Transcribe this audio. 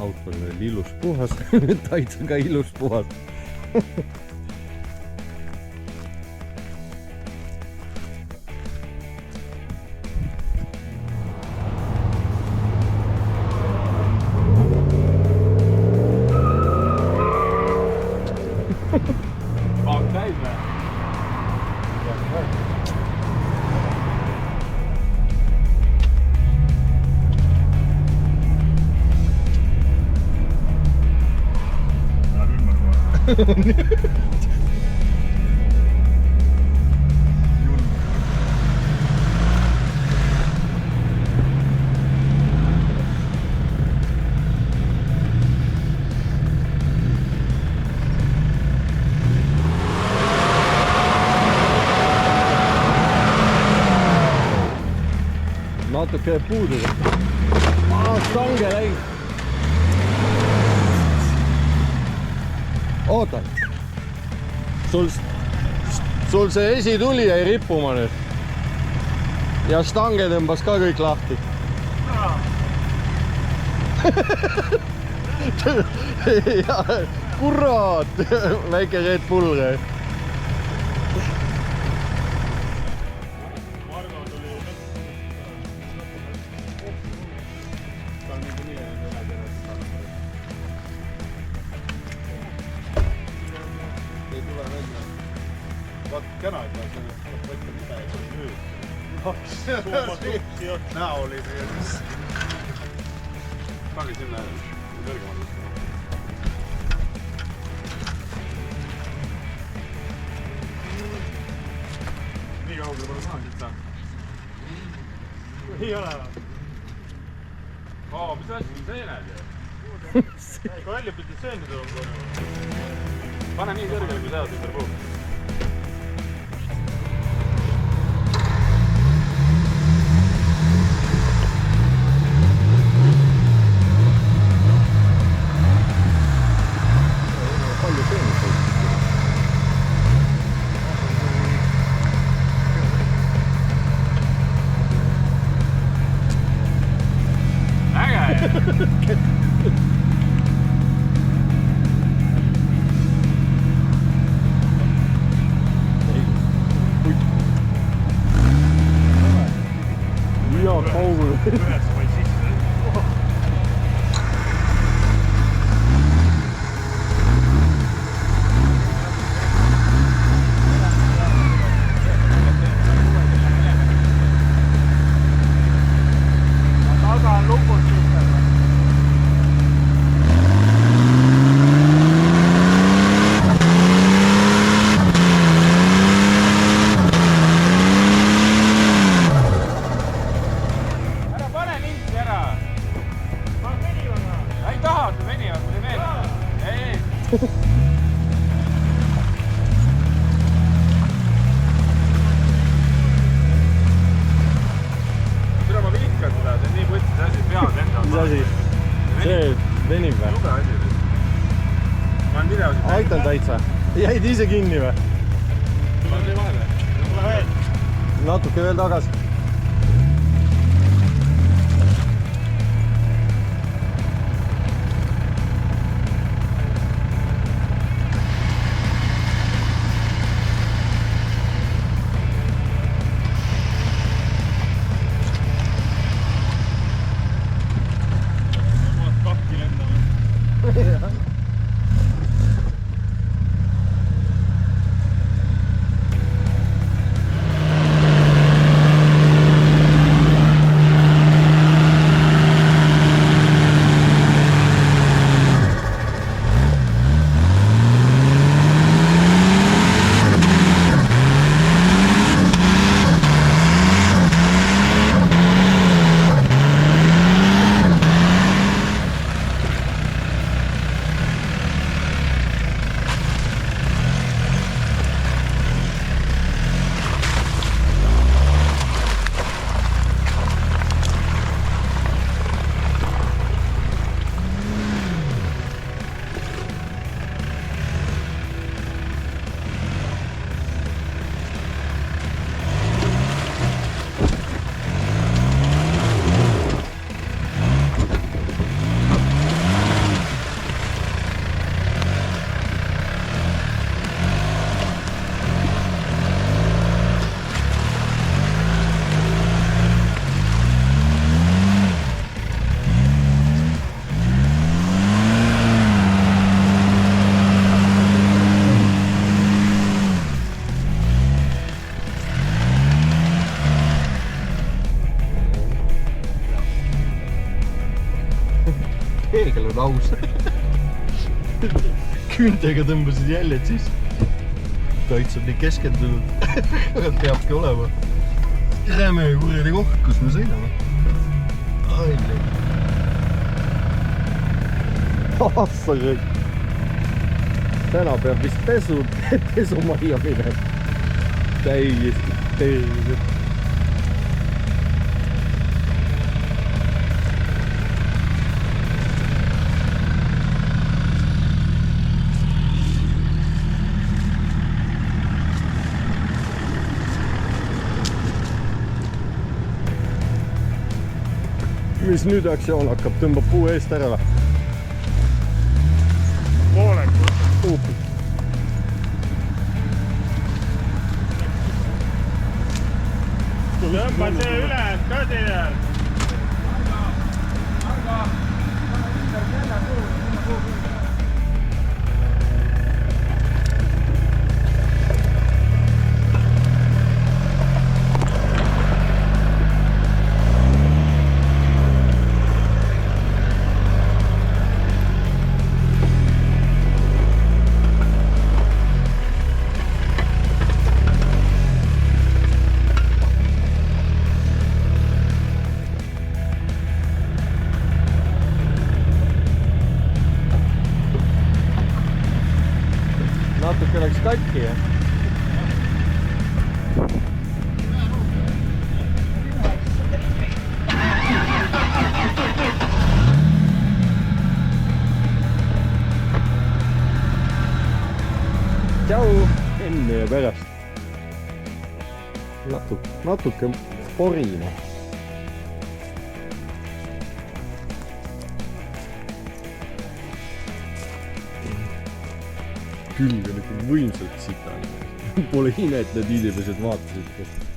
auto oli veel ilus puhas, Taitsa ka ilus puhas. Käib või? Natuke puudu. Stange läinud. Oota. Sul see esituli jäi rippuma nüüd. Ja stange tõmbas ka kõik lahti. Ja, kurat! Väike Red Bull. Vaat kena, et ma võtta mida ja see nüüd. Näo oli see. Pange sinna kõrgemalt. Nii kaugele pole saanud siit saanud. Ei ole. Mis asi see näed ju? Palju pidi söönud on. Pane nii kõrgele, kui tead ümber puu. Ja, kaugel. Seda ma vihkan seda, see on nii võttis asi, pead enda. Mis asi? See venib või? Lube asi. Ma olen videosid. Aitan Taitsa. Jäid ise kinni või? Tule nii vahele. Tule veel. Natuke veel tagasi. peegel on aus. Küüntega tõmbasid jäljed sisse. Taits on nii keskendunud. Kurat peabki olema. Räme kuradi koht, kus me sõidame. Aile. Assa kõik. Täna peab vist pesumajja minema. Täiesti täiesti. Mis nüüd aktsioon hakkab, tõmbab puu eest ära? Pooleks. Tõmba see üles ka teie. Natuke läks katki, jah? Tšau! Enne ja pärast. Natuke porina. Külg on ikka võimsalt sitani. Pole ime, et need inimesed vaatasid.